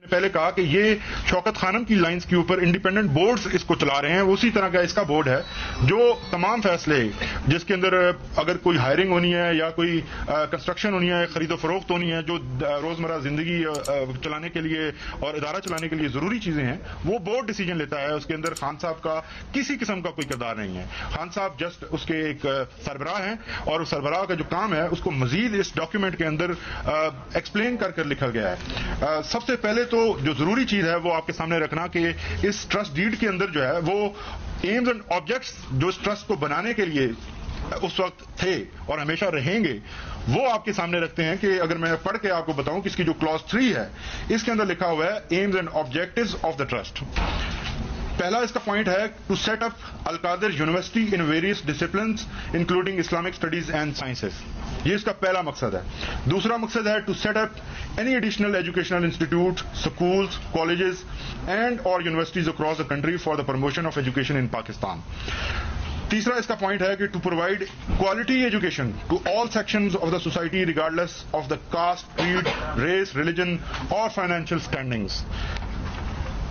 پہلے کہا کہ یہ شوکت خانم کی لائنز کے اوپر انڈیپینڈنٹ بورڈز اس کو چلا رہے ہیں، اسی طرح کا اس کا بورڈ ہے جو تمام فیصلے جس کے اندر اگر کوئی ہائرنگ ہونی ہے یا کوئی کنسٹرکشن ہونی ہے، خرید و فروخت ہونی ہے، جو روزمرہ زندگی چلانے کے لیے اور ادارہ چلانے کے لیے ضروری چیزیں ہیں، وہ بورڈ ڈیسیجن لیتا ہے. اس کے اندر خان صاحب کا کسی قسم کا کوئی کردار نہیں ہے. خان صاحب جسٹ اس کے ایک سربراہ ہیں اور اس سربراہ کا جو کام ہے اس کو مزید اس ڈاکیومنٹ کے اندر ایکسپلین کر لکھا گیا ہے. سب سے پہلے تو جو ضروری چیز ہے وہ آپ کے سامنے رکھنا کہ اس ٹرسٹ ڈیڈ کے اندر جو ہے وہ ایمز اینڈ آبجیکٹس جو اس ٹرسٹ کو بنانے کے لیے اس وقت تھے اور ہمیشہ رہیں گے وہ آپ کے سامنے رکھتے ہیں. کہ اگر میں پڑھ کے آپ کو بتاؤں کہ اس کی جو کلاس 3 ہے اس کے اندر لکھا ہوا ہے aims and objectives of the trust. پہلا اس کا پوائنٹ ہے to set up Al-Qadir university in various disciplines including Islamic studies and sciences. یہ اس کا پہلا مقصد ہے. دوسرا مقصد ہے to set up any additional educational institute, schools, colleges and اور universities across the country for the promotion of education in Pakistan. تیسرا اس کا پوائنٹ ہے کہ to provide quality education to all sections of the society regardless of the caste, creed, race, religion اور financial standings.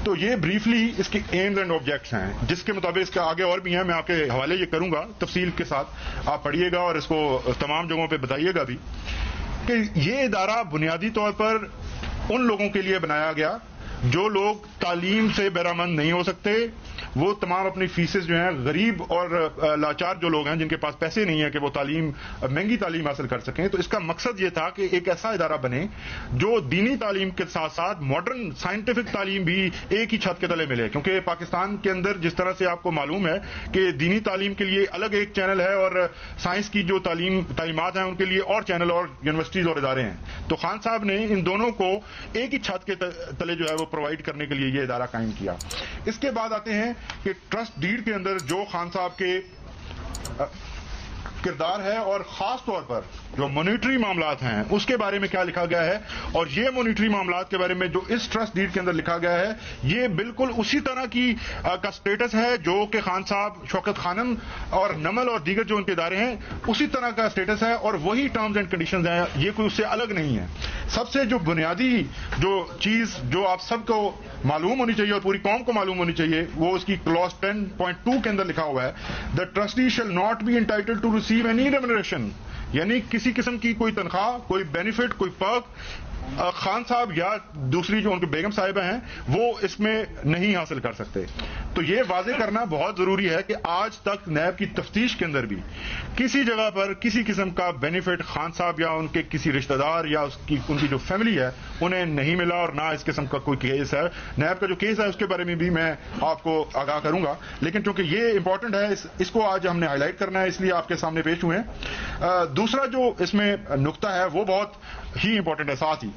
تو یہ briefly اس کے Ms and objects ہیں جس کے مطابق اس کے آگے اور بھی ہیں. میں آپ کے حوالے یہ کروں گا تفصیل کے ساتھ، آپ پڑھیے گا اور اس کو تمام جگہوں پہ بتائیے گا بھی کہ یہ ادارہ بنیادی طور پر ان لوگوں کے لیے بنایا گیا جو لوگ تعلیم سے بہرامند نہیں ہو سکتے. وہ تمام اپنی فیسز جو ہیں غریب اور لاچار جو لوگ ہیں جن کے پاس پیسے نہیں ہیں کہ وہ مہنگی تعلیم حاصل کر سکیں. تو اس کا مقصد یہ تھا کہ ایک ایسا ادارہ بنے جو دینی تعلیم کے ساتھ ساتھ ماڈرن سائنٹیفک تعلیم بھی ایک ہی چھت کے تلے ملے. کیونکہ پاکستان کے اندر جس طرح سے آپ کو معلوم ہے کہ دینی تعلیم کے لیے الگ ایک چینل ہے اور سائنس کی جو تعلیمات ہیں ان کے لیے اور چینل اور یونیورسٹیز اور ادارے ہیں. تو خان صاحب نے ان دونوں کو ایک ہی چھت کے تلے جو ہے وہ پرووائڈ کرنے کے لیے یہ ادارہ قائم کیا. اس کے بعد آتے ہیں کہ ٹرسٹ ڈیڈ کے اندر جو خان صاحب کے کردار ہے اور خاص طور پر جو مانیٹری معاملات ہیں اس کے بارے میں کیا لکھا گیا ہے. اور یہ مانیٹری معاملات کے بارے میں جو اس ٹرسٹ ڈیڈ کے اندر لکھا گیا ہے یہ بالکل اسی طرح کی کا سٹیٹس ہے جو کہ خان صاحب، شوکت خانم اور نمل اور دیگر جو ان کے ادارے ہیں اسی طرح کا سٹیٹس ہے اور وہی ٹرمز اینڈ کنڈیشنز ہیں. یہ کوئی اس سے الگ نہیں ہے. سب سے جو بنیادی جو چیز جو آپ سب کو معلوم ہونی چاہیے اور پوری قوم کو معلوم ہونی چاہیے وہ اس کی کلاس 10.2 کے اندر لکھا ہوا ہے the trustee shall not be entitled to receive any remuneration. یعنی کسی قسم کی کوئی تنخواہ، کوئی بینیفٹ، کوئی پرک خان صاحب یا دوسری جو ان کے بیگم صاحبہ ہیں وہ اس میں نہیں حاصل کر سکتے. تو یہ واضح کرنا بہت ضروری ہے کہ آج تک نیب کی تفتیش کے اندر بھی کسی جگہ پر کسی قسم کا بینیفٹ خان صاحب یا ان کے کسی رشتہ دار یا ان کی جو فیملی ہے انہیں نہیں ملا اور نہ اس قسم کا کوئی کیس ہے. نیب کا جو کیس ہے اس کے بارے میں بھی میں آپ کو آگاہ کروں گا، لیکن چونکہ یہ امپورٹنٹ ہے اس کو آج ہم نے ہائی لائٹ کرنا ہے اس لیے آپ کے سامنے پیش ہوئے ہیں. دوسرا جو اس میں نقطہ ہے وہ بہت ہی امپورٹنٹ ہے ساتھ ہی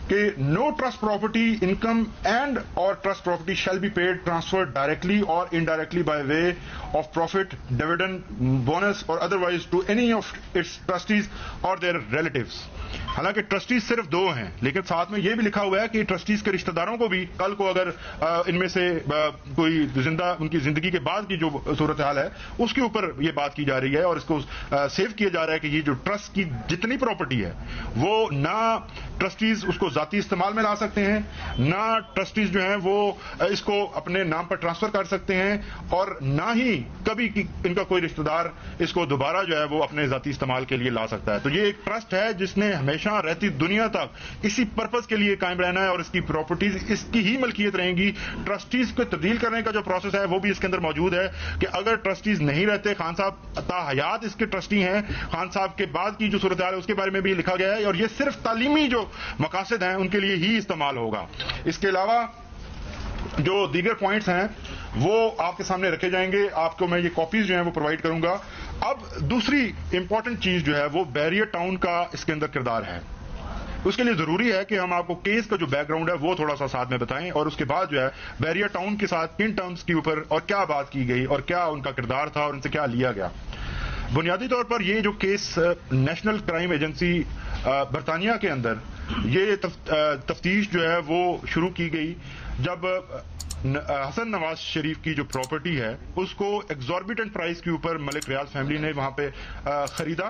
کہ no trust property income and اور trust property shall be paid transfer directly اور indirectly by way of profit, dividend, bonus اور otherwise to any of its trustees اور دیئر ریلیٹیوز. حالانکہ ٹرسٹیز صرف 2 ہیں لیکن ساتھ میں یہ بھی لکھا ہوا ہے کہ ٹرسٹیز کے رشتہ داروں کو بھی کل کو اگر ان میں سے کوئی ان کی زندگی کے بعد کی جو صورتحال ہے اس کے اوپر یہ بات کی جا رہی ہے اور اس کو سیو کیا جا رہا ہے کہ یہ جو ٹرسٹ کی جتنی پراپرٹی ہے وہ نہ ٹرسٹیز اس کو ذاتی استعمال میں لا سکتے ہیں، نہ ٹرسٹیز جو ہیں وہ اس کو اپنے نام پر ٹرانسفر کر سکتے ہیں اور نہ ہی کبھی ان کا کوئی رشتہ دار اس کو دوبارہ جو ہے وہ اپنے ذاتی استعمال کے لیے لا سکتا ہے. تو یہ ایک ٹرسٹ ہے جس نے ہمیشہ رہتی دنیا تک اسی پرپز کے لیے قائم رہنا ہے اور اس کی پراپرٹیز اس کی ہی ملکیت رہیں گی. ٹرسٹیز کو تبدیل کرنے کا جو پروسیس ہے وہ بھی اس کے اندر موجود ہے کہ اگر ٹرسٹیز نہیں رہتے، خان صاحب تا حیات اس کے ٹرسٹی ہیں، خان صاحب کے بعد کی جو صورتحال ہے اس کے بارے میں بھی لکھا گیا ہے اور یہ صرف تعلیمی جو مقاصد ہیں ان کے لیے ہی استعمال ہوگا. اس کے علاوہ جو دیگر پوائنٹس ہیں وہ آپ کے سامنے رکھے جائیں گے. آپ کو میں یہ کاپیز جو ہیں وہ پرووائڈ کروں گا. اب دوسری امپورٹنٹ چیز جو ہے وہ بیریئر ٹاؤن کا اس کے اندر کردار ہے. اس کے لیے ضروری ہے کہ ہم آپ کو کیس کا جو بیک گراؤنڈ ہے وہ تھوڑا سا ساتھ میں بتائیں اور اس کے بعد جو ہے بیریئر ٹاؤن کے ساتھ کن ٹرمز کے اوپر اور کیا بات کی گئی اور کیا ان کا کردار تھا اور ان سے کیا لیا گیا. بنیادی طور پر یہ جو کیس نیشنل کرائم ایجنسی برطانیہ کے اندر یہ تفتیش جو ہے وہ شروع کی گئی جب حسن نواز شریف کی جو پراپرٹی ہے اس کو ایگزوربیٹنٹ پرائز کے اوپر ملک ریاض فیملی نے وہاں پہ خریدا.